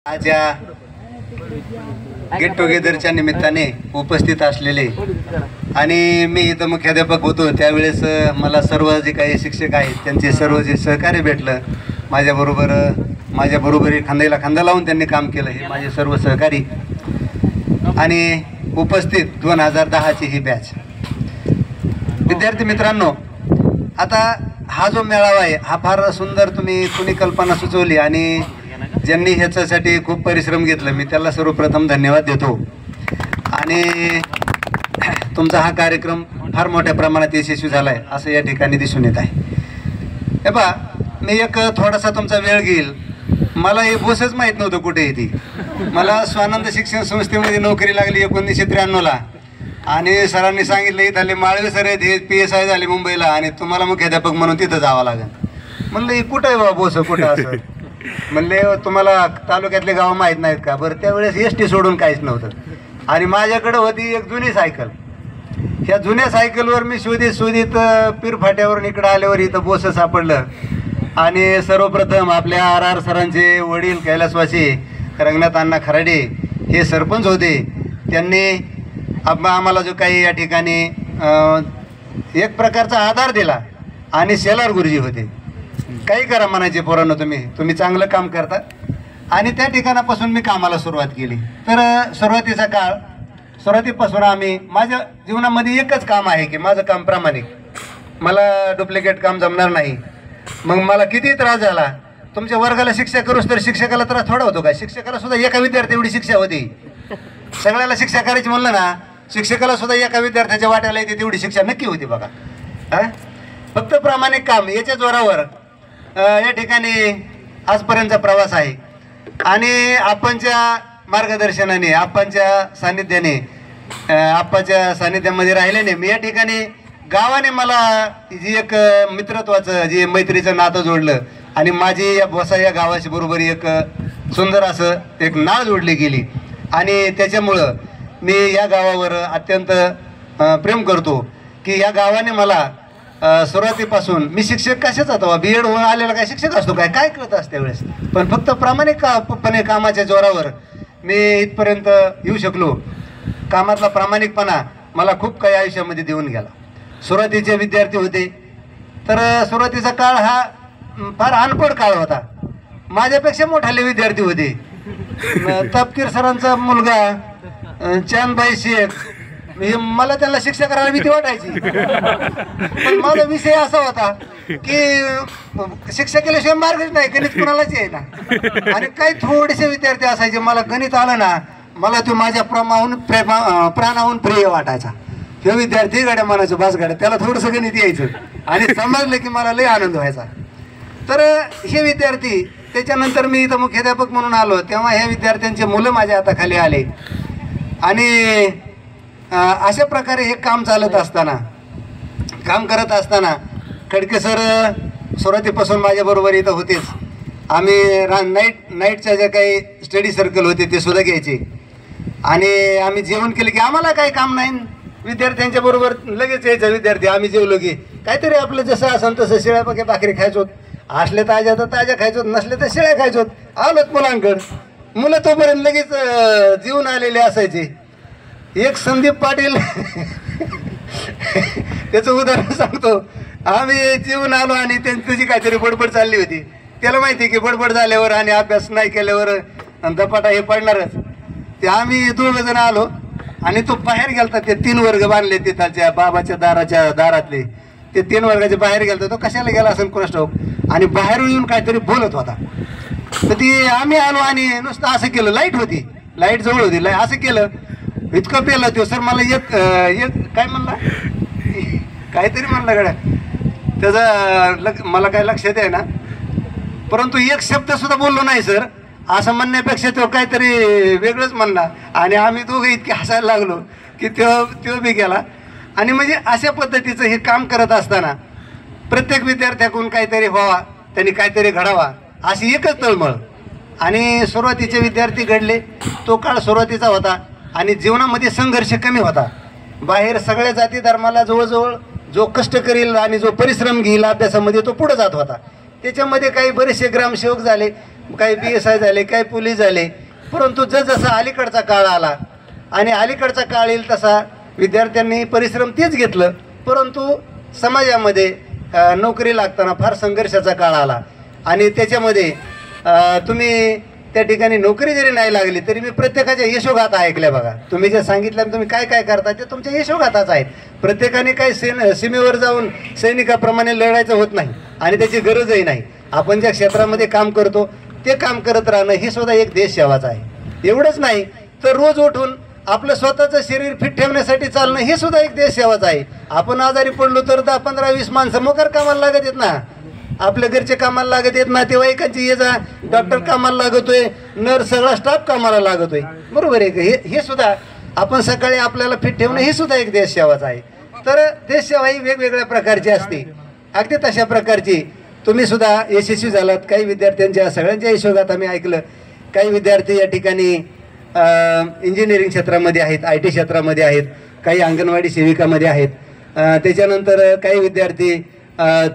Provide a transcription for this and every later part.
आज या गेट टुगेदरच्या निमित्ताने उपस्थित असलेले आणि मी इथं मुख्याध्यापक होतो त्यावेळेस मला सर्व जे काही शिक्षक आहेत त्यांचे सर्व जे सहकार्य भेटलं, माझ्याबरोबर खांद्याला खांदा लावून त्यांनी काम केलं, हे माझे सर्व सहकारी आणि उपस्थित 2010ची ही बॅच. विद्यार्थी मित्रांनो, आता हा जो मेळावा आहे हा फार सुंदर कुणी कल्पना सुचवली आणि ज्यांनी ह्याच्यासाठी खूप परिश्रम घेतलं, मी त्याला सर्वप्रथम धन्यवाद देतो. आणि तुमचा हा कार्यक्रम फार मोठ्या प्रमाणात यशस्वी झाला आहे असं या ठिकाणी दिसून येत आहे. हे पहा, मी एक थोडासा तुमचा वेळ घेईल. मला हे बोसच माहीत नव्हतं कुठे ती. मला स्वानंद शिक्षण संस्थेमध्ये नोकरी लागली 1993ला आणि सरांनी सांगितलं इथले माळवे सर आहेत, हे PSI झाले मुंबईला आणि तुम्हाला मुख्याध्यापक म्हणून तिथं जावं लागेल. म्हणलं हे कुठं आहे बाबा बोस, कुठं असं? म्हणले तुम्हाला तालुक्यातले गाव माहीत नाहीत का? बरं, त्यावेळेस ST सोडून काहीच नव्हतं आणि माझ्याकडं होती एक जुनी सायकल. ह्या जुन्या सायकलवर मी शोधित पीरफाट्यावरून इकडं आल्यावर इथं बोस सापडलं आणि सर्वप्रथम आपल्या RR सरांचे वडील कैलासवासी रंगनाथ अण्णा खराडे हे सरपंच होते. त्यांनी आम्हाला जो काही या ठिकाणी एक प्रकारचा आधार दिला आणि शेलार गुरुजी होते. काही करा म्हणायचे पोरांनो, तुम्ही चांगलं काम करता आणि त्या ठिकाणापासून मी कामाला सुरुवात केली. तर सुरुवातीपासून माझ्या जीवनामध्ये एकच काम आहे की माझं काम प्रामाणिक, मला डुप्लिकेट काम जमणार नाही. मग मला किती त्रास झाला, तुमच्या वर्गाला शिक्षा करूच तर शिक्षकाला त्रास थोडा होतो का? शिक्षकाला सुद्धा एका विद्यार्थी एवढी शिक्षा होती. सगळ्याला शिक्षा करायची म्हणलं ना, शिक्षकाला सुद्धा एका विद्यार्थ्याच्या वाट्याला येते तेवढी शिक्षा नक्की होती बघा. फक्त प्रामाणिक काम याच्या जोरावर या ठिकाणी आजपर्यंतचा प्रवास आहे आणि आपणच्या मार्गदर्शनाने, आपणच्या सान्निध्यामध्ये राहिल्याने मी या ठिकाणी गावाने मला जी एक मित्रत्वाचं जे मैत्रीचं नातं जोडलं आणि माझी या बोसा या गावाशी बरोबर एक सुंदर असं एक नाळ जोडली गेली आणि त्याच्यामुळं मी या गावावर अत्यंत प्रेम करतो की या गावाने मला सुरुवातीपासून, मी शिक्षक कशाच होतो, BEd होऊन आलेला काय शिक्षक असतो काय कळत असते त्यावेळेस, पण फक्त प्रामाणिकपणे कामाच्या जोरावर मी इथपर्यंत येऊ शकलो. कामातला प्रामाणिकपणा मला खूप काही आयुष्यामध्ये देऊन गेला. सुरुवातीचे विद्यार्थी होते तर सुरुवातीचा काळ हा फार अनपढ काळ होता. माझ्यापेक्षा मोठाले विद्यार्थी होते. तपकीर सरांचा मुलगा चांदबाई शेख, मला त्यांना शिक्षा करायला भीती वाटायची. पण माझा विषय असा होता की शिक्षा केल्याशिवाय मार्गच नाही, गणित कुणालाच आहे ना. आणि काही थोडेसे विद्यार्थी असायचे, मला गणित आलं ना, मला तो माझ्या प्राणाहून प्रिय वाटायचा. हे विद्यार्थी गाड्या म्हणायचं बास गाड्या, त्याला थोडंसं गणित यायचं आणि समजलं की मला लय आनंद व्हायचा. तर हे विद्यार्थी, त्याच्यानंतर मी इथं मुख्याध्यापक म्हणून आलो तेव्हा ह्या विद्यार्थ्यांचे मुलं माझ्या हाताखाली आले आणि अशा प्रकारे हे काम करत असताना खडके सर सुरुवातीपासून माझ्याबरोबर इथं होतेच. आम्ही नाईटच्या ज्या काही स्टडी सर्कल होते ते सुद्धा घ्यायचे आणि आम्ही जेवण केलं की आम्हाला काही काम नाही, विद्यार्थ्यांच्या बरोबर लगेच यायचा विद्यार्थी. आम्ही जेवलो की काहीतरी आपलं जसं असेल तसं शिळ्या पक्या भाकरी खायचो, असले ताज्या तर ताज्या खायचो, नसले तर शिळ्या खायचो. आलोच मुलांकडं, मुलं तोपर्यंत लगेच जेवून आलेले असायचे. एक संदीप पाटील त्याचं उदाहरण सांगतो. आम्ही जेवून आलो आणि त्यांची काहीतरी बडबड चालली होती. त्याला माहिती की बडबड झाल्यावर आणि अभ्यास नाही केल्यावर धपाटा हे पडणारच. ते आम्ही 2 जण आलो आणि तो बाहेर गेलता. ते 3 वर्ग बांधले तिथालच्या बाबाच्या दारातले ते 3 वर्गाचे बाहेर गेलता. तो कशाला गेला असेल कोणास ठाऊक आणि बाहेरून येऊन काहीतरी बोलत होता. तर ती आम्ही आलो आणि नुसतं असं केलं, लाईट होती, लाईट जवळ होती, असं केलं, इतकं पेलं तो सर. मला एक काय म्हणला, काहीतरी म्हणला गड्या, त्याचं मला काय लक्षात आहे ना, परंतु एक शब्द सुद्धा बोललो नाही सर. असं म्हणण्यापेक्षा तो काहीतरी वेगळंच म्हणला आणि आम्ही दोघं इतके हसायला लागलो की तो बी गेला. आणि म्हणजे अशा पद्धतीचं हे काम करत असताना प्रत्येक विद्यार्थ्याकडून काहीतरी व्हावा, त्यांनी काहीतरी घडावा अशी एकच तळमळ. आणि सुरुवातीचे विद्यार्थी घडले, तो काळ सुरुवातीचा होता आणि जीवनामध्ये संघर्ष कमी होता. बाहेर सगळ्या जाती धर्माला जवळजवळ जो कष्ट करेल आणि जो परिश्रम घेईल अभ्यासामध्ये तो पुढे जात होता. त्याच्यामध्ये काही बरेचसे ग्रामसेवक झाले, काही PSI झाले, काही पोलीस झाले, परंतु जसजसा अलीकडचा काळ आला आणि अलीकडचा काळ येईल तसा विद्यार्थ्यांनी परिश्रम तेच घेतलं, परंतु समाजामध्ये नोकरी लागताना फार संघर्षाचा काळ आला आणि त्याच्यामध्ये तुम्ही त्या ठिकाणी नोकरी जरी नाही लागली तरी मी प्रत्येकाच्या यशोगाथा ऐकल्या बघा. तुम्ही जे सांगितलं तुम्ही काय काय करता ते तुमच्या यशोगाथाच आहेत. प्रत्येकाने काही सीमेवर जाऊन सैनिकाप्रमाणे लढायचं होत नाही आणि त्याची गरजही नाही. आपण ज्या क्षेत्रामध्ये काम करतो ते काम करत राहणं ही सुद्धा एक देशसेवाच आहे. एवढंच नाही तर रोज उठून आपलं स्वतःचं शरीर फिट ठेवण्यासाठी चालणं हे सुद्धा एक देशसेवाच आहे. आपण आजारी पडलो तर 10, 15, 20 माणसं मोकार कामाला लागत आहेत ना, आपल्या घरचे कामाला लागत आहेत, नातेवाईकांची ये जा, डॉक्टर कामाला लागतोय, नर्स सगळा स्टाफ कामाला लागतोय, बरोबर आहे का? हे सुद्धा आपण सकाळी आपल्याला फिट ठेवणं हे सुद्धा एक देशसेवाच आहे. तर देशसेवा ही वेगवेगळ्या प्रकारची असते. अगदी तशा प्रकारची तुम्ही सुद्धा यशस्वी झालात. काही विद्यार्थ्यांच्या सगळ्यांच्या यशोगाथा मी ऐकलं. काही विद्यार्थी या ठिकाणी इंजिनिअरिंग क्षेत्रामध्ये आहेत, IT क्षेत्रामध्ये आहेत, काही अंगणवाडी सेविकामध्ये आहेत, त्याच्यानंतर काही विद्यार्थी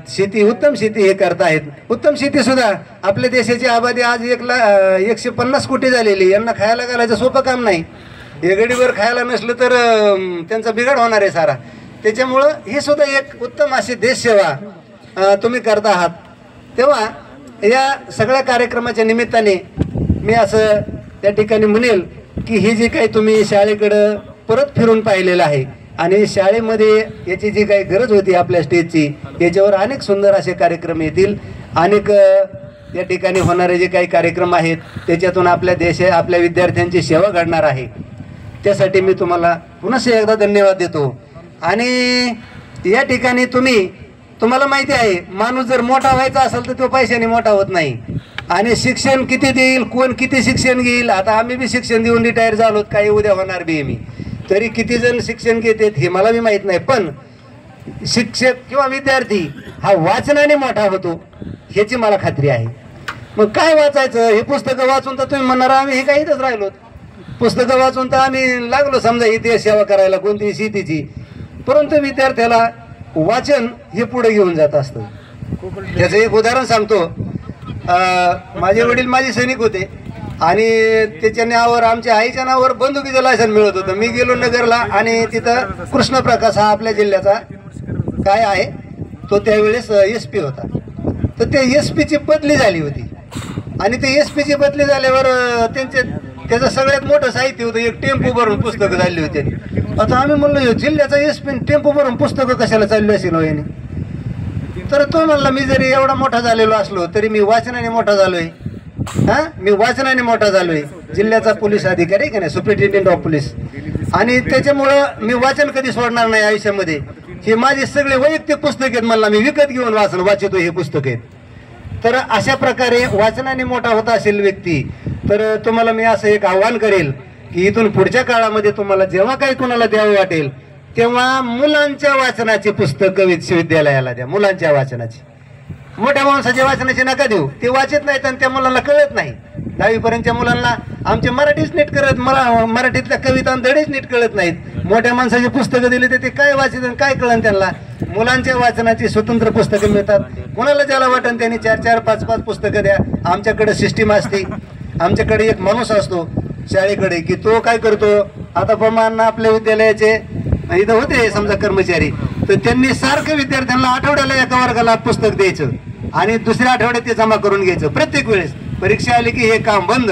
शेती, उत्तम शेती हे करत आहेत. उत्तम शेतीसुद्धा आपल्या देशाची आबादी आज 150 कोटी झालेली. यांना खायला घालायचं सोपं काम नाही. एगडीवर खायला नसलं तर त्यांचा बिघाड होणार आहे सारा. त्याच्यामुळं हे सुद्धा एक उत्तम अशी देशसेवा तुम्ही करता आहात. तेव्हा या सगळ्या कार्यक्रमाच्या निमित्ताने मी असं त्या ठिकाणी म्हणेल की ही जी काही तुम्ही शाळेकडं परत फिरून पाहिलेलं आहे आणि शाळेमध्ये याची जी काही गरज होती आपल्या स्टेजची, याच्यावर अनेक सुंदर असे कार्यक्रम येतील. अनेक या ठिकाणी होणारे जे काही कार्यक्रम आहेत त्याच्यातून आपल्या विद्यार्थ्यांची सेवा घडणार आहे. त्यासाठी मी तुम्हाला पुन्हा एकदा धन्यवाद देतो. आणि या ठिकाणी तुम्हाला माहिती आहे, माणूस जर मोठा व्हायचा असेल तर तो पैशाने मोठा होत नाही. आणि शिक्षण किती देईल, कोण किती शिक्षण घेईल, आता आम्ही बी शिक्षण देऊन रिटायर झालो, काही उद्या होणार बी मी, तरी किती जण शिक्षण घेतात हे मला बी माहीत नाही. पण शिक्षक किंवा विद्यार्थी हा वाचनाने मोठा होतो ह्याची मला खात्री आहे. मग काय वाचायचं, हे पुस्तकं वाचून तर तुम्ही म्हणणार आम्ही हे काहीच राहिलो, पुस्तकं वाचून तर आम्ही लागलो समजा ही देश सेवा करायला कोणती शेतीची, परंतु विद्यार्थ्याला वाचन हे पुढे घेऊन जात असतं. त्याचं एक उदाहरण सांगतो. माझे वडील माजी सैनिक होते आणि त्याच्या नावावर, आमच्या आईच्या नावावर बंदुकीचं लायसन मिळत होतं. मी गेलो नगरला आणि तिथं कृष्णप्रकाश हा आपल्या जिल्ह्याचा काय आहे तो त्यावेळेस SP होता. तर ते SPची बदली झाली होती आणि ते SPची बदली झाल्यावर त्याचं सगळ्यात मोठं साहित्य होतं, एक टेम्पो भरून पुस्तकं झाली होती. आता आम्ही म्हणलो जिल्ह्याचा SP टेम्पो भरून पुस्तकं कशाला चालली असेल याने. तर तो म्हणला मी जरी एवढा मोठा झालेलो असलो तरी मी वाचनाने मोठा झालोय. मी वाचनाने मोठा झालोय. जिल्ह्याचा पोलीस अधिकारी का नाही, सुप्रिटेंडेंट ऑफ पोलीस, आणि त्याच्यामुळं मी वाचन कधी सोडणार नाही आयुष्यामध्ये. हे माझे सगळे वैयक्तिक पुस्तक आहेत, मला मी विकत घेऊन वाचतो हे पुस्तक आहेत. तर अशा प्रकारे वाचनाने मोठा होत असेल व्यक्ती, तर तुम्हाला मी असं एक आव्हान करेल की इथून पुढच्या काळामध्ये तुम्हाला जेव्हा काही कोणाला द्यावं वाटेल तेव्हा मुलांच्या वाचनाची पुस्तकं विश्वविद्यालयाला द्या. मुलांच्या वाचनाची, मोठ्या माणसाच्या वाचनाची नका देऊ. ते वाचत नाहीत आणि त्या मुलांना कळत नाही. 10वी पर्यंतच्या मुलांना आमचे मराठीच नीट कळत, मराठीतल्या कविता धडेच नीट कळत नाहीत. मोठ्या माणसाची पुस्तकं दिली तर ते काय वाचत आणि काय कळन त्यांना. मुलांच्या वाचनाची स्वतंत्र पुस्तकं मिळतात. कोणाला ज्याला वाटन त्यांनी 4-4, 5-5 पुस्तकं द्या. आमच्याकडे सिस्टीम असते. आमच्याकडे एक माणूस असतो शाळेकडे की तो काय करतो, आता प्रमाण आपल्या विद्यालयाचे इथं होते समजा कर्मचारी, तर त्यांनी सारखं विद्यार्थ्यांना आठवड्याला एका वर्गाला पुस्तक द्यायचं आणि दुसऱ्या आठवड्यात ते जमा करून घ्यायचं. प्रत्येक वेळेस परीक्षा आली की हे काम बंद.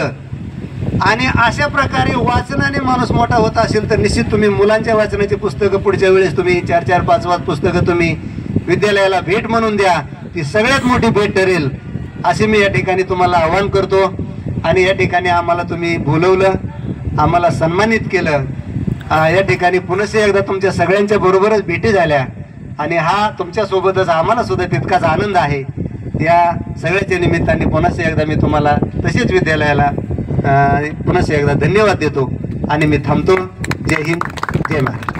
आणि अशा प्रकारे वाचनाने माणूस मोठा होत असेल तर निश्चित तुम्ही मुलांच्या वाचनाची पुस्तकं पुढच्या वेळेस तुम्ही 4-4, 5-5 पुस्तकं तुम्ही विद्यालयाला भेट म्हणून द्या. ती सगळ्यात मोठी भेट ठरेल असे मी या ठिकाणी तुम्हाला आवाहन करतो. आणि या ठिकाणी आम्हाला तुम्ही बोलवलं, आम्हाला सन्मानित केलं. या ठिकाणी पुन्हा एकदा तुमच्या सगळ्यांच्या बरोबरच भेटी झाल्या आणि हा तुमच्यासोबतच आम्हाला सुद्धा तितकाच आनंद आहे. या सगळ्याच्या निमित्ताने पुन्हा एकदा मी तुम्हाला तसेच विद्यालयाला पुन्हा एकदा धन्यवाद देतो आणि मी थांबतो. जय हिंद, जय महाराष्ट्र.